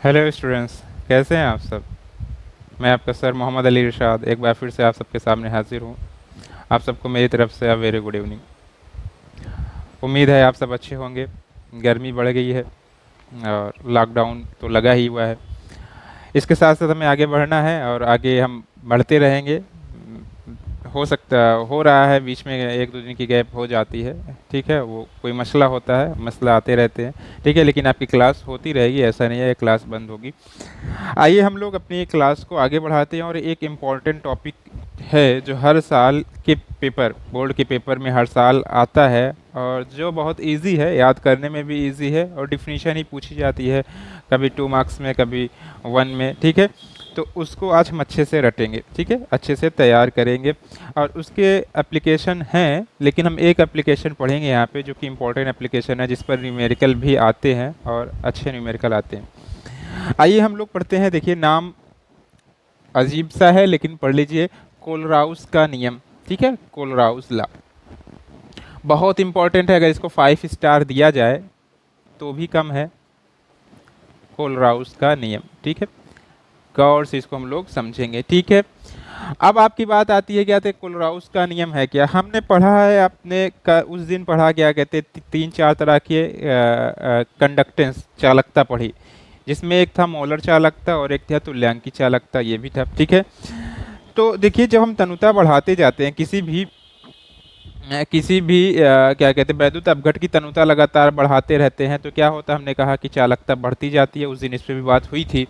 Hello students, कैसे हैं आप सब। मैं आपका सर मोहम्मद अली इरशाद एक बार फिर से आप सबके सामने हाजिर हूँ। आप सबको मेरी तरफ से अ वेरी गुड इवनिंग। उम्मीद है आप सब अच्छे होंगे। गर्मी बढ़ गई है और लॉकडाउन तो लगा ही हुआ है। इसके साथ साथ हमें आगे बढ़ना है और आगे हम बढ़ते रहेंगे। हो सकता हो रहा है बीच में एक दो दिन की गैप हो जाती है, ठीक है, वो कोई मसला होता है, मसला आते रहते हैं, ठीक है, लेकिन आपकी क्लास होती रहेगी, ऐसा नहीं है क्लास बंद होगी। आइए हम लोग अपनी क्लास को आगे बढ़ाते हैं और एक इम्पॉर्टेंट टॉपिक है जो हर साल के पेपर, बोर्ड के पेपर में हर साल आता है और जो बहुत इजी है, याद करने में भी इजी है और डिफिनीशन ही पूछी जाती है, कभी 2 मार्क्स में कभी 1 में, ठीक है। तो उसको आज हम अच्छे से रटेंगे, ठीक है, अच्छे से तैयार करेंगे और उसके एप्लीकेशन हैं, लेकिन हम एक एप्लीकेशन पढ़ेंगे यहाँ पे जो कि इम्पोर्टेंट एप्लीकेशन है जिस पर न्यूमेरिकल भी आते हैं और अच्छे न्यूमेरिकल आते हैं। आइए हम लोग पढ़ते हैं। देखिए, नाम अजीब सा है लेकिन पढ़ लीजिए, कोलराउस का नियम, ठीक है, कोलराउस लॉ बहुत इंपॉर्टेंट है। अगर इसको 5 स्टार दिया जाए तो भी कम है। कोलराउस का नियम, ठीक है, गौर से इसको हम लोग समझेंगे, ठीक है। अब आपकी बात आती है, क्या थे कोलराउस का नियम है क्या, हमने पढ़ा है, आपने उस दिन पढ़ा, क्या कहते 3 4 तरह के कंडक्टेंस, चालकता पढ़ी, जिसमें एक था मोलर चालकता और एक था तुल्यांकी चालकता, ये भी था, ठीक है। तो देखिए, जब हम तनुता बढ़ाते जाते हैं किसी भी क्या कहते हैं वैद्युत अपघट की तनुता लगातार बढ़ाते रहते हैं तो क्या होता है, हमने कहा कि चालकता बढ़ती जाती है, उस दिन इस पे भी बात हुई थी,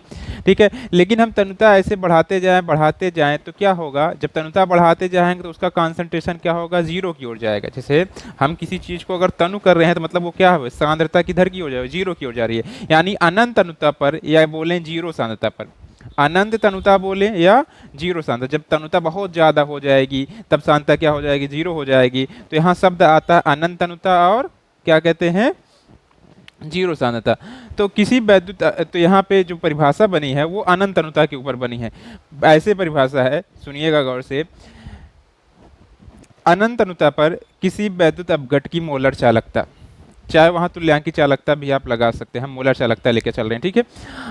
ठीक है। लेकिन हम तनुता ऐसे बढ़ाते जाएं तो क्या होगा, जब तनुता बढ़ाते जाएंगे तो उसका कॉन्सेंट्रेशन क्या होगा, जीरो की ओर जाएगा। जैसे हम किसी चीज को अगर तनु कर रहे हैं तो मतलब वो क्या है, सांद्रता किधर की ओर जाएगी, जीरो की ओर जा रही है, यानी अनंत तनुता पर या बोलें जीरो सांद्रता पर, अनंत तनुता बोले या जीरो सांद्रता, जब तनुता बहुत ज्यादा हो जाएगी तब सांद्रता क्या हो जाएगी, जीरो हो जाएगी। तो यहाँ शब्द आता है अनंत तनुता और क्या कहते हैं, जीरो सांद्रता। तो किसी वैद्युत तो यहाँ पे जो परिभाषा बनी है वो अनंत तनुता के ऊपर बनी है। ऐसे परिभाषा है, सुनिएगा गौर से, अनंत तनुता पर किसी वैद्युत अपघट की मोलर चालकता, चाहे वहां तुल्यांकी चालकता भी आप लगा सकते हैं, हम मोलर चालकता लेके चल रहे हैं, ठीक है।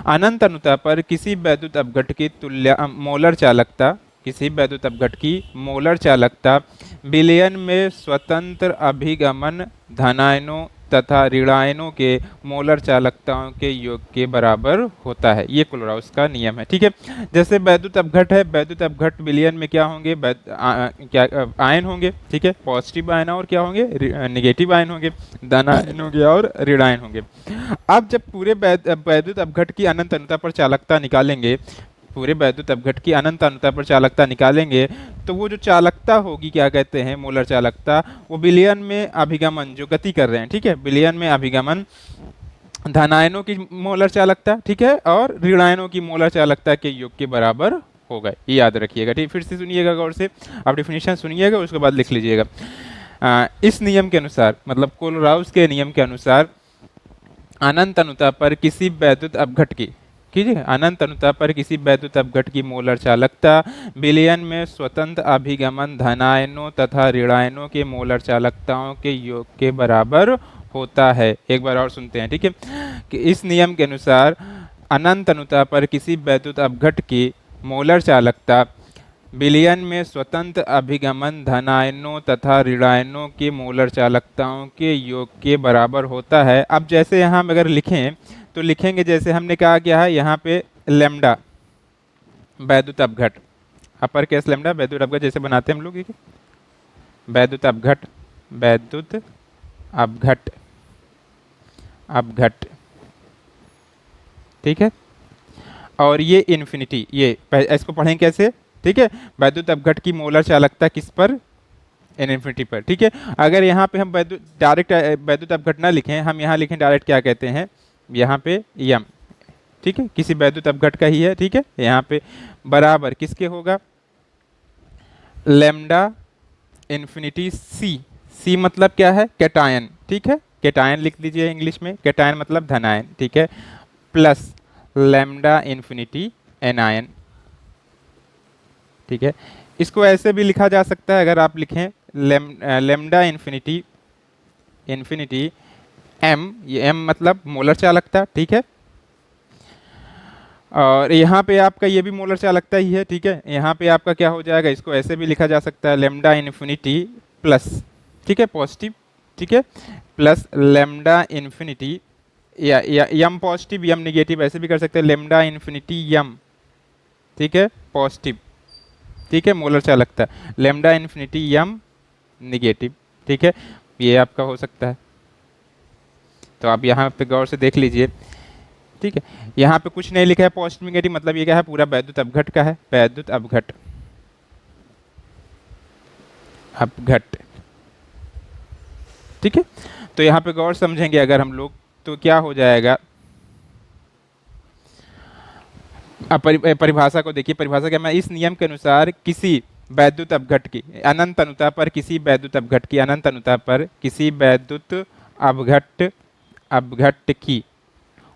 अनंत अनुता पर किसी वैद्युत अपघट की मोलर चालकता, किसी वैद्युत अपघट की मोलर चालकता विलयन में स्वतंत्र अभिगमन धनायनों तथा ऋणायनों के मोलर चालकताओं के योग के बराबर होता है। ये कोलराउस का नियम है, ठीक है। जैसे वैद्युत अपघट है, वैद्युत अपघट विलयन में क्या होंगे, क्या आयन होंगे, ठीक है, पॉजिटिव आयन और क्या होंगे, निगेटिव आयन होंगे, धन आयन होंगे और ऋण आयन होंगे। अब जब पूरे वैद्युत अपघट की अनंत अनुता पर चालकता निकालेंगे, पूरे वैद्युत अपघट की अनंत अनुता पर चालकता निकालेंगे तो वो जो चालकता होगी, क्या कहते हैं, मोलर चालकता, वो विलयन में अभिगमन जो गति कर रहे हैं, ठीक है, विलयन में अभिगमन धनायनों की मोलर चालकता, ठीक है, और ऋणायनों की मोलर चालकता के योग के बराबर होगा। ये याद रखिएगा, ठीक, फिर से सुनिएगा गौर से, आप डिफिनीशन सुनिएगा उसके बाद लिख लीजिएगा। इस नियम के अनुसार, मतलब कोलराउस के नियम के अनुसार, अनंत अनुता पर किसी वैद्युत अपघट की, कीजिए, अनंत अनुता पर किसी वैद्युत अपघट की मोलर चालकता विलयन में स्वतंत्र अभिगमन धनायनों तथा ऋणायनों के मोलर चालकताओं के योग के बराबर होता है। एक बार और सुनते हैं, ठीक है, कि इस नियम के अनुसार अनंत अनुता पर किसी वैद्युत अपघट की मोलर चालकता विलयन में स्वतंत्र अभिगमन धनायनों तथा ऋणायनों के मोलर चालकताओं के योग के बराबर होता है। अब जैसे यहाँ हम अगर लिखें तो लिखेंगे, जैसे हमने कहा क्या है यहाँ पे, लेमडा वैद्युत अपघट, अपर केस लेमडा वैद्युत अपघट जैसे बनाते हैं हम लोग, ठीक है, वैद्युत अपघट, वैद्युत अपघट, अपघट, ठीक है, और ये इन्फिनिटी, ये इसको पढ़ें कैसे, ठीक है, वैद्युत अपघट की मोलर चालकता किस पर, इन्फिनिटी पर, ठीक है। अगर यहाँ पे हम वैद्युत डायरेक्ट वैद्युत अपघट ना लिखें, हम यहाँ लिखें डायरेक्ट, क्या कहते हैं, यहाँ पे यम, ठीक है, किसी वैद्युत अपघट का ही है, ठीक है, यहाँ पे बराबर किसके होगा, लेमडा इन्फिनिटी सी, सी मतलब क्या है, कैटायन, ठीक है, कैटायन लिख दीजिए इंग्लिश में, कैटायन मतलब धनायन, ठीक है, प्लस लेमडा इन्फिनिटी एनायन, ठीक है। इसको ऐसे भी लिखा जा सकता है, अगर आप लिखें लेमडा इन्फिनिटी, इन्फिनिटी एम, ये एम मतलब मोलर चालकता, ठीक है, और यहाँ पे आपका ये भी मोलर चालकता ही है, ठीक है। यहाँ पे आपका क्या हो जाएगा, इसको ऐसे भी लिखा जा सकता है लेमडा इन्फिनिटी प्लस, ठीक है, पॉजिटिव, ठीक है, प्लस लेमडा इन्फिनिटी या यम पॉजिटिव यम निगेटिव, ऐसे भी कर सकते हैं, लेमडा इन्फिनिटी यम, ठीक है, पॉजिटिव, ठीक है, मोलर चालकता, लेमडा इन्फिनिटी यम निगेटिव, ठीक है, ये आपका हो सकता है। तो आप यहाँ पे गौर से देख लीजिए, ठीक है। यहाँ पे कुछ नहीं लिखा है पॉजिटिव निगेटिव, मतलब ये क्या है, पूरा वैद्युत अपघट का है, वैद्युत अपघट, अपघट, ठीक है। तो यहाँ पे गौर समझेंगे अगर हम लोग, तो क्या हो जाएगा, अब परिभाषा को देखिए, परिभाषा क्या, मैं इस नियम के अनुसार किसी वैद्युत अपघट की अनंत अनुता पर, किसी वैद्युत अपघट की अनंत अनुता पर किसी वैद्युत अपघट अपघट की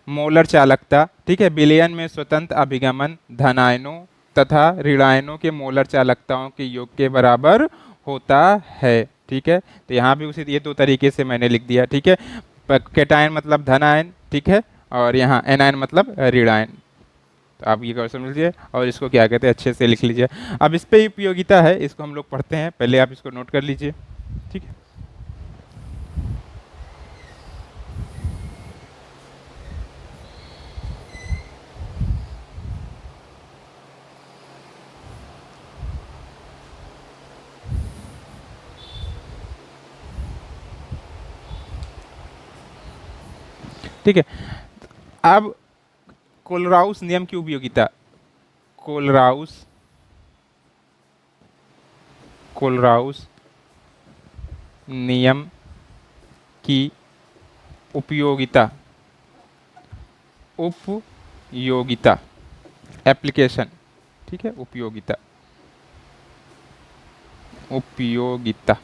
मोलर चालकता, ठीक है, विलयन में स्वतंत्र अभिगमन धनायनों तथा ऋणायनों के मोलर चालकताओं के योग के बराबर होता है, ठीक है। तो यहाँ भी उसी ये दो तरीके से मैंने लिख दिया, ठीक है। कैटायन मतलब धनायन, ठीक है, और यहाँ एनायन मतलब ऋणायन। तो आप ये क्वेश्चन लीजिए और इसको क्या कहते हैं अच्छे से लिख लीजिए। अब इस पे उपयोगिता है, इसको हम लोग पढ़ते हैं, पहले आप इसको नोट कर लीजिए, ठीक है। ठीक है, अब कोलराउस नियम की उपयोगिता, कोलराउस कोलराउस नियम की उपयोगिता, उपयोगिता, एप्लीकेशन, ठीक है, उपयोगिता, उपयोगिता,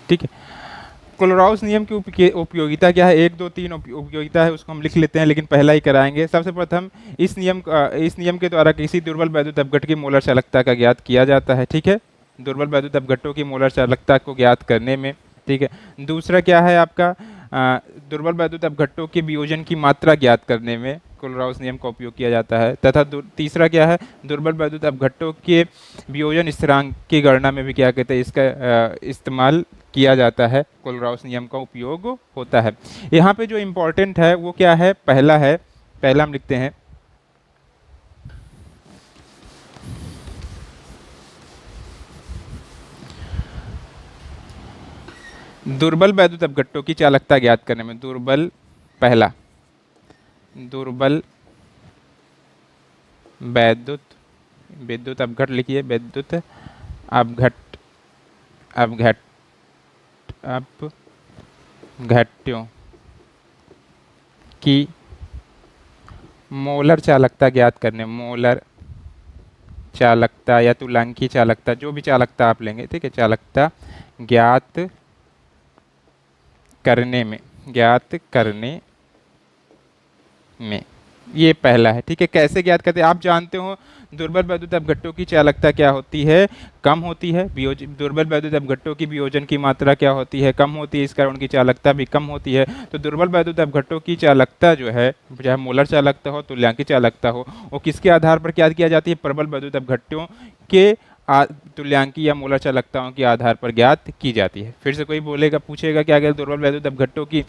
ठीक है। कोलोराउस नियम की उपयोगिता क्या है, एक दो तीन उपयोगिता है, उसको हम लिख लेते हैं, लेकिन पहला ही कराएंगे। सबसे प्रथम इस नियम के द्वारा किसी दुर्बल वैद्युत अपघट की मोलर चालकता का ज्ञात किया जाता है, ठीक है, दुर्बल वैद्युत अपघटों की मोलर चालकता को ज्ञात करने में, ठीक है। दूसरा क्या है आपका, दुर्बल वैद्युत अपघटों के वियोजन की मात्रा ज्ञात करने में कोलराउस नियम का उपयोग किया जाता है, तथा तीसरा क्या है, दुर्बल वैद्युत अपघटों के वियोजन स्थिरांक की गणना में भी क्या कहते हैं, इसका इस्तेमाल किया जाता है, कोलराउस नियम का उपयोग होता है। यहाँ पे जो इम्पोर्टेंट है वो क्या है, पहला है, पहला हम लिखते हैं, दुर्बल वैद्युत अपघट्टों की चालकता ज्ञात करने में, दुर्बल, पहला दुर्बल वैद्युत, विद्युत अपघट लिखिए, विद्युत अपघट, अपघट, अपघट्यों की मोलर चालकता ज्ञात करने, मोलर चालकता या तुलांकी चालकता, जो भी चालकता आप लेंगे, ठीक है, चालकता ज्ञात करने में, ज्ञात करने में, ये पहला है, ठीक है। कैसे ज्ञात करते हैं, आप जानते हो दुर्बल वैद्युत अपघट्टों की चालकता क्या होती है, कम होती है, दुर्बल वैद्युत अपघट्टों की वियोजन की मात्रा क्या होती है, कम होती है, इस कारण उनकी चालकता भी कम होती है। तो दुर्बल वैद्युत अपघट्टों की चालकता जो है, चाहे मोलर चालकता हो, तुल्यांकी चालकता हो, वो किसके आधार पर क्या किया जाती है, प्रबल वैद्युत अपघट्टों के तुल्यांकी या मोलर चालकताओं के आधार पर ज्ञात की जाती है। फिर से कोई बोलेगा, पूछेगा क्या अगर दुर्बल वैद्युत अपघट्टों की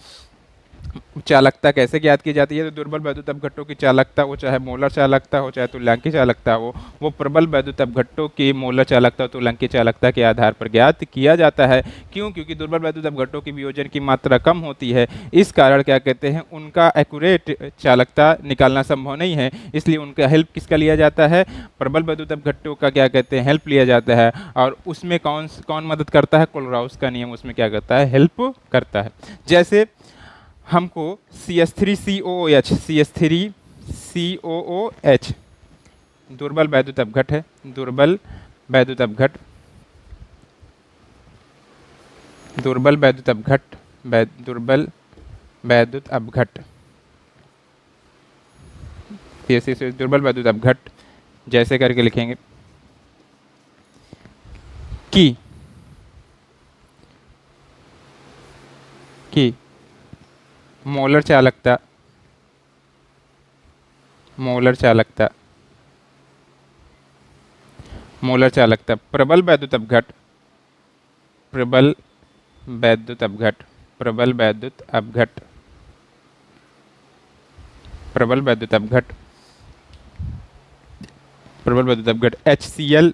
चालकता कैसे ज्ञात की जाती है, तो दुर्बल वैद्युत अपघट्टों की चालकता, वो चाहे मोलर चालकता हो चाहे तुल्यांकी चालकता हो, वो प्रबल वैद्युत अपघट्टों की मोलर चालकता और तुल्यांकी चालकता के आधार पर ज्ञात किया जाता है। क्यों, क्योंकि दुर्बल वैद्युत अपघट्टों की वियोजन की मात्रा कम होती है, इस कारण क्या कहते हैं, उनका एक्यूरेट चालकता निकालना संभव नहीं है, इसलिए उनका हेल्प किसका लिया जाता है, प्रबल वैद्युत अपघट्टों का क्या कहते हैं, हेल्प लिया जाता है। और उसमें कौन कौन मदद करता है, कोलराउस का नियम उसमें क्या करता है, हेल्प करता है। जैसे हमको CH3COOH, CH3COOH दुर्बल वैद्युत अपघट है, दुर्बल वैद्युत अपघट, दुर्बल वैद्युत अपघट, दुर्बल वैद्युत अपघट, दुर्बल वैद्युत अपघट, जैसे करके लिखेंगे की की मोलर चालकता, मोलर चालकता, मोलर चालकता, प्रबल वैद्युत अपघट, प्रबल वैद्युत अपघट, प्रबल वैद्युत अपघट, प्रबल वैद्युत अपघट, प्रबल वैद्युत अपघट, HCl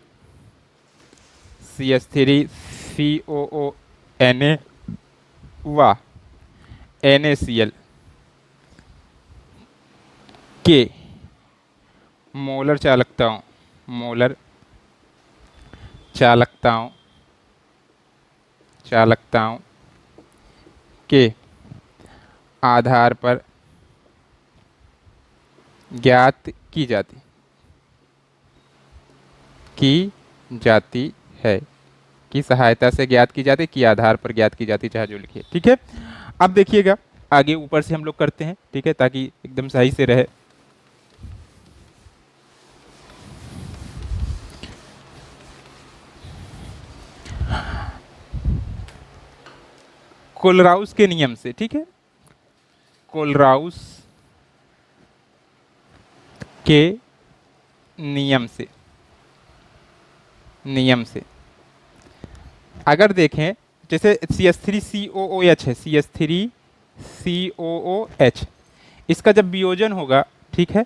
CH3 COO Na व NaCl के मोलर चालकताओं, मोलर चालकताओं, चालकताओं के आधार पर ज्ञात की जाती है, की सहायता से ज्ञात की जाती, की आधार पर ज्ञात की जाती, चाहे जो लिखिए। ठीक है, अब देखिएगा आगे ऊपर से हम लोग करते हैं, ठीक है, ताकि एकदम सही से रहे। कोलराउस के नियम से, ठीक है, कोलराउस के नियम से, नियम से अगर देखें, जैसे CH3COOH है, CH3COOH, इसका जब वियोजन होगा, ठीक है,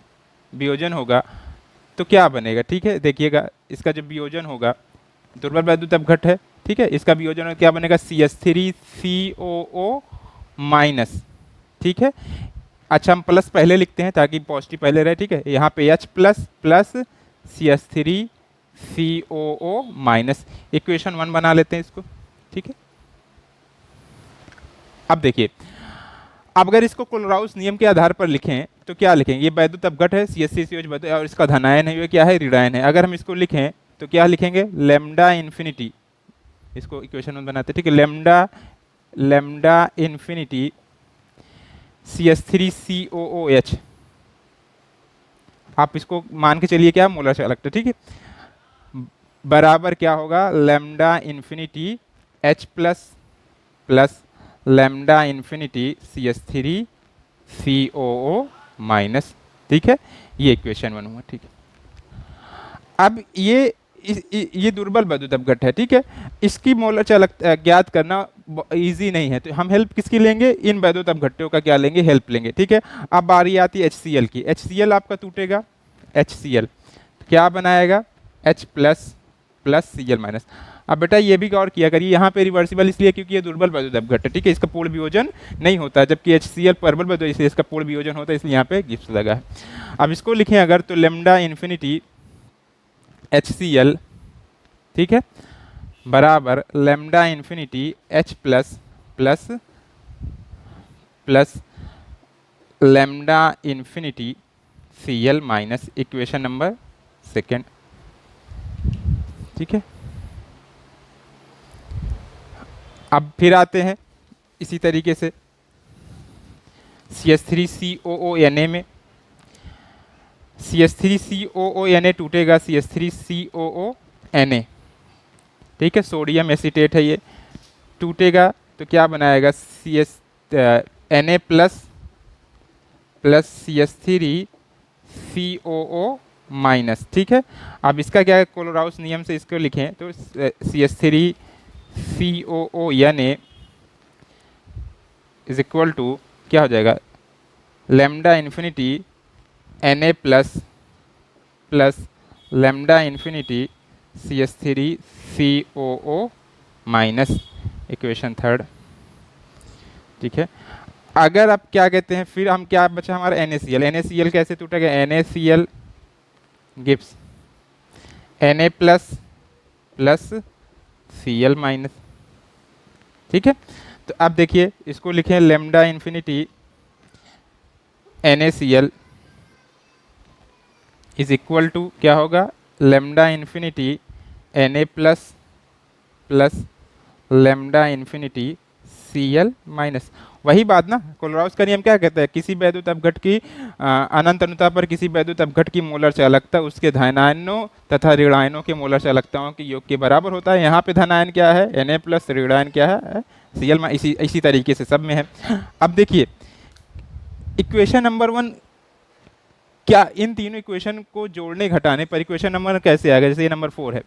वियोजन होगा तो क्या बनेगा, ठीक है, देखिएगा इसका जब वियोजन होगा, दुर्बल वैद्युत अपघट है, ठीक है, इसका वियोजन होगा, क्या बनेगा, CH3COO माइनस, ठीक है। अच्छा, हम प्लस पहले लिखते हैं ताकि पॉजिटिव पहले रहे, ठीक है, यहाँ पे H plus plus CH3COO minus, equation 1 बना लेते हैं इसको, ठीक है। अब देखिए, अब अगर इसको कोलराउस नियम के आधार पर लिखें तो क्या लिखेंगे, ये वैद्युत अपघट है CH3COH और इसका धनायन है, ये क्या है, ऋणायन है। अगर हम इसको लिखें तो क्या लिखेंगे, लेमडा इन्फिनिटी, इसको इक्वेशन 1 बनाते हैं, ठीक है, लेमडा इन्फिनिटी CH3COOH, आप इसको मान के चलिए क्या, मोलर चालकता, ठीक है, बराबर क्या होगा, lambda infinity H plus plus lambda infinity CH3COO minus, ठीक है, ये इक्वेशन 1 हुआ, ठीक है। अब ये दुर्बल वैद्युत अपघट है, ठीक है, इसकी मोलर चालकता ज्ञात करना इजी नहीं है, तो हम हेल्प किसकी लेंगे, इन वैद्युत अपघट्टों का क्या लेंगे, हेल्प लेंगे, ठीक है। अब बारी आती है HCl की, HCl आपका टूटेगा, HCl क्या बनाएगा, H plus plus Cl minus. अब बेटा ये भी गौर किया करिए, यहाँ पे रिवर्सिबल इसलिए क्योंकि ये दुर्बल वैद्युत अपघट है, ठीक है, इसका पूर्ण वियोजन नहीं होता, जबकि HCl प्रबल वैद्युत, इसलिए इसका पूर्ण वियोजन होता है, इसलिए यहाँ पे गिफ्ट लगा है। अब इसको लिखें अगर, तो लेमडा इन्फिनिटी HCl, ठीक है, बराबर lambda infinity H plus plus plus lambda infinity Cl minus, equation number 2, ठीक है। अब फिर आते हैं इसी तरीके से CH3COO में, CH3COO टूटेगा CH3COO, ठीक है, सोडियम एसीटेट है ये, टूटेगा तो क्या बनाएगा, Na plus plus CH3COO minus, ठीक है। अब इसका क्या है, कोलोराउस नियम से इसको लिखें तो CH3COO इज इक्वल टू क्या हो जाएगा, lambda infinity Na plus plus lambda infinity CH3COO minus, equation 3, ठीक है। अगर आप क्या कहते हैं, फिर हम क्या बचा हमारा NaCl, NaCl कैसे टूटेगा, NaCl gives Na plus plus Cl minus, ठीक है। तो अब देखिए इसको लिखें, lambda infinity NaCl is equal to क्या होगा, lambda infinity Na plus plus lambda infinity Cl minus. वही बात ना, कोलराउस का नियम क्या कहता है, किसी वैद्युत अपघट की अनंत अनुता पर किसी वैद्युत अपघट की मोलर चालकता उसके धनायनों तथा ऋणायनों के मोलर चालकताओं के योग के बराबर होता है। यहाँ पे धनायन क्या है, Na प्लस, ऋणायन क्या है Cl, इसी तरीके से सब में है। अब देखिए इक्वेशन नंबर 1 क्या इन तीनों इक्वेशन को जोड़ने घटाने पर इक्वेशन नंबर कैसे आएगा, जैसे ये नंबर 4 है,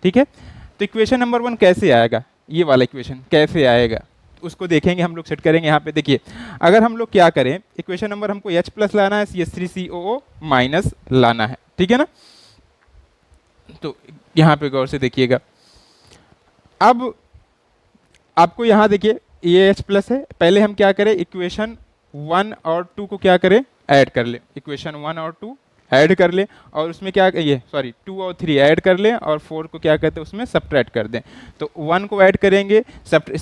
ठीक है, तो इक्वेशन नंबर 1 कैसे आएगा, ये वाला इक्वेशन कैसे आएगा उसको देखेंगे, हम लोग सेट करेंगे। यहाँ पे देखिए, अगर हम लोग क्या करें, इक्वेशन नंबर हमको H प्लस लाना है, CH3COO माइनस लाना है, ठीक है ना। तो यहाँ पे गौर से देखिएगा, अब आपको यहाँ देखिए ये H प्लस है, पहले हम क्या करें, इक्वेशन 1 और 2 को क्या करें, ऐड कर ले, इक्वेशन 1 और 2 ऐड कर ले, और उसमें क्या ये 2 और 3 ऐड कर लें, और 4 को क्या कहते हैं उसमें सब्ट्रैक्ट कर दें। तो 1 को ऐड करेंगे,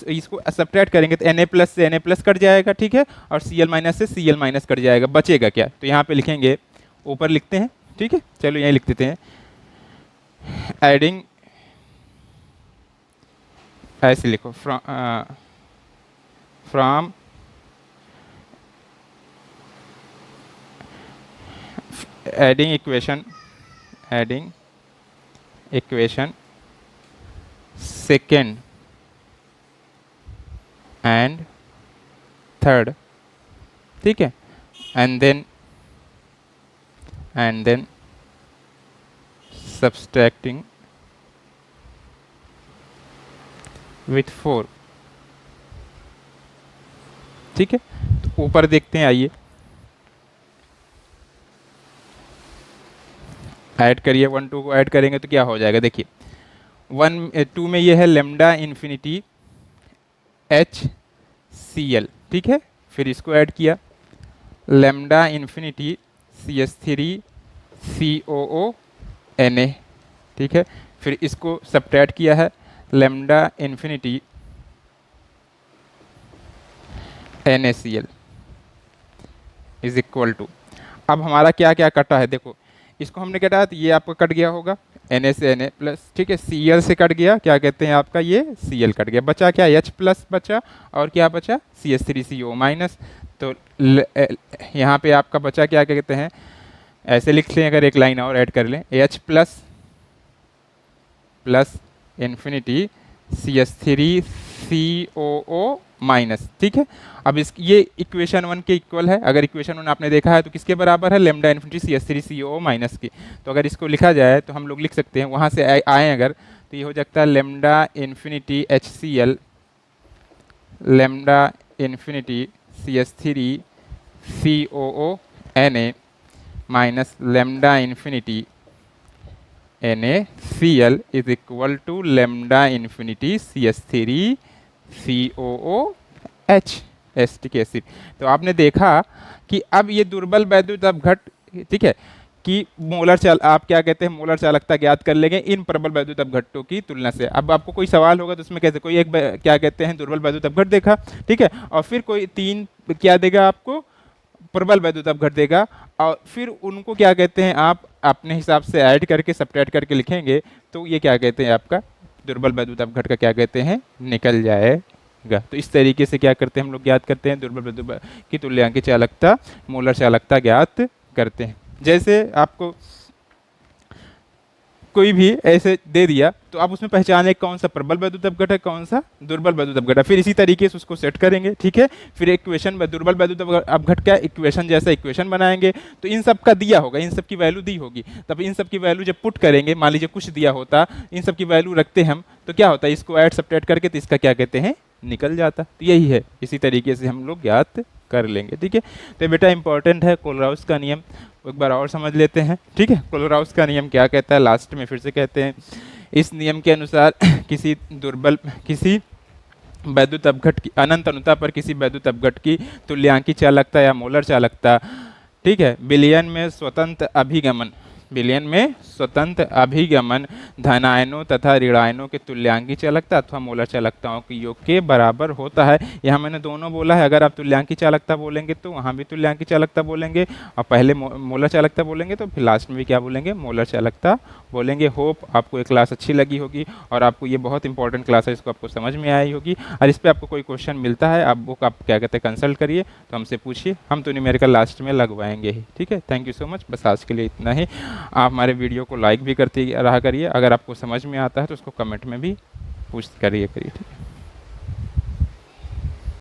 इसको सब्ट्रैक्ट करेंगे तो Na प्लस से Na प्लस कट जाएगा, ठीक है, और Cl माइनस से Cl माइनस कट जाएगा, बचेगा क्या, तो यहाँ पे लिखेंगे, ऊपर लिखते हैं, ठीक है, चलो यहीं लिख देते हैं, एडिंग, ऐसे लिखो, from adding equation second and third, ठीक है, and then subtracting with 4, ठीक है। तो ऊपर देखते हैं, आइए ऐड करिए, 1 2 को ऐड करेंगे तो क्या हो जाएगा, देखिए 2 में ये है लेमडा इन्फिनिटी HCl, ठीक है, फिर इसको ऐड किया लेमडा इन्फिनिटी CH3COO Na, ठीक है, फिर इसको सब्ट्रैक्ट किया है lambda infinity NaCl is equal to, अब हमारा क्या क्या कटा है, देखो इसको हमने कटा तो ये आपका कट गया होगा Na से Na प्लस, ठीक है, Cl से कट गया, क्या कहते हैं आपका ये Cl कट गया, बचा क्या H प्लस बचा, और क्या बचा CH3CO माइनस। तो यहाँ पे आपका बचा क्या कहते हैं, ऐसे लिख लें, अगर एक लाइन और ऐड कर लें, H plus plus infinity CH3COO minus, ठीक है। अब इस ये इक्वेशन 1 के इक्वल है, अगर इक्वेशन 1 आपने देखा है तो किसके बराबर है, लेमडा इन्फिनिटी CH3COO माइनस की। तो अगर इसको लिखा जाए तो हम लोग लिख सकते हैं, वहाँ से आए अगर, तो ये हो जाता है lambda infinity HCl lambda infinity CH3COO Na minus lambda infinity NaCl is equal to lambda infinity CH3COOH acetic acid. तो आपने देखा कि अब ये दुर्बल वैद्युत अपघट, ठीक है, कि मोलर चाल, आप क्या कहते हैं, मोलर चालकता ज्ञात कर लेंगे इन प्रबल वैद्युत अपघट्टों की तुलना से। अब आपको कोई सवाल होगा तो उसमें कैसे, कोई एक क्या कहते हैं दुर्बल वैद्युत अपघट देखा, ठीक है, और फिर कोई 3 क्या देगा आपको, प्रबल वैद्युत अपघट देगा, और फिर उनको क्या कहते हैं आप अपने हिसाब से ऐड करके सब्ट्रैक्ट करके लिखेंगे, तो ये क्या कहते हैं आपका दुर्बल वैद्युत अपघट का क्या कहते हैं निकल जाएगा। तो इस तरीके से क्या करते हैं हम लोग ज्ञात करते हैं दुर्बल वैद्युत की तुल्यांकी चालकता, मोलर चालकता ज्ञात करते हैं। जैसे आपको कोई भी ऐसे दे दिया तो आप उसमें पहचाने कौन सा प्रबल वैद्युत अपघट है, कौन सा दुर्बल वैद्युत अपघट है, फिर इसी तरीके से उसको सेट करेंगे, ठीक है। फिर इक्वेशन दुर्बल वैद्युत अपघट का इक्वेशन जैसा इक्वेशन बनाएंगे, तो इन सब का दिया होगा, इन सब की वैल्यू दी होगी, तब इन सब की वैल्यू जब पुट करेंगे, मान लीजिए कुछ दिया होता, इन सब की वैल्यू रखते हम, तो क्या होता है इसको ऐड सब्ट्रैक्ट करके तो इसका क्या कहते हैं निकल जाता। तो यही है, इसी तरीके से हम लोग ज्ञात कर लेंगे, ठीक है। तो बेटा इंपॉर्टेंट है कोलराउस का नियम, एक बार और समझ लेते हैं, ठीक है। कोलराउस का नियम क्या कहता है, लास्ट में फिर से कहते हैं, इस नियम के अनुसार किसी वैद्युत अपघट की अनंत अनुता पर किसी वैद्युत अपघट की तुल्यांकी चालकता या मोलर चालकता, ठीक है, बिलियन में स्वतंत्र अभिगमन धनायनों तथा ऋणायनों के तुल्यांकी चालकता अथवा मोलर चालकताओं के योग के बराबर होता है। यहाँ मैंने दोनों बोला है, अगर आप तुल्यांकी चालकता बोलेंगे तो वहाँ भी तुल्यांकी चालकता बोलेंगे, और पहले मोलर चालकता बोलेंगे तो फिर लास्ट में भी क्या बोलेंगे, मोलर चालकता बोलेंगे। होप आपको ये क्लास अच्छी लगी होगी और आपको ये बहुत इंपॉर्टेंट क्लास है, इसको आपको समझ में आई होगी। और इस पर आपको कोई क्वेश्चन मिलता है, आप बुक आप क्या कहते हैं कंसल्ट करिए, तो हमसे पूछिए, हम तो न्यूमेरिकल लास्ट में लगवाएंगे ही, ठीक है। थैंक यू सो मच, बस आज के लिए इतना ही। आप हमारे वीडियो को लाइक भी करते रहा करिए, अगर आपको समझ में आता है तो उसको कमेंट में भी पूछ करिए, ठीक है।